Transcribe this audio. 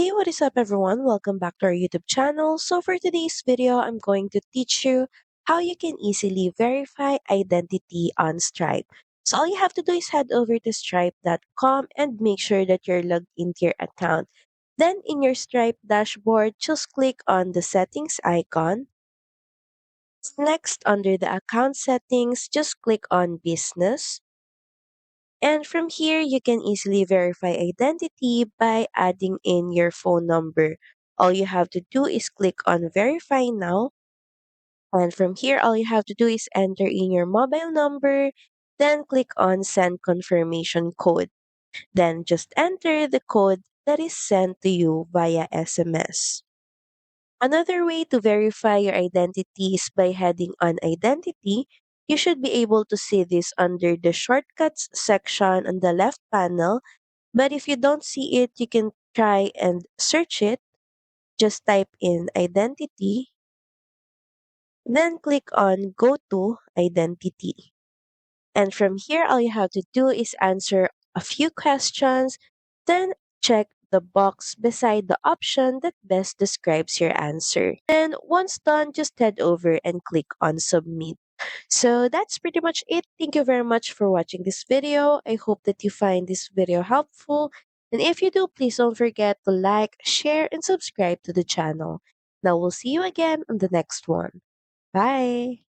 Hey, what is up everyone? Welcome back to our YouTube channel. So for today's video, I'm going to teach you how you can easily verify identity on Stripe. So all you have to do is head over to stripe.com and make sure that you're logged into your account. Then in your Stripe dashboard, just click on the settings icon. Next, under the account settings, just click on business. And from here, you can easily verify identity by adding in your phone number. All you have to do is click on verify now. And from here, all you have to do is enter in your mobile number, then click on send confirmation code. Then just enter the code that is sent to you via SMS. Another way to verify your identity is by heading on identity. You should be able to see this under the shortcuts section on the left panel. But if you don't see it, you can try and search it. Just type in identity, then click on go to identity. And from here, all you have to do is answer a few questions, then check the box beside the option that best describes your answer. Then once done, just head over and click on submit. So that's pretty much it. Thank you very much for watching this video. I hope that you find this video helpful. And if you do, please don't forget to like, share, and subscribe to the channel. Now we'll see you again on the next one. Bye!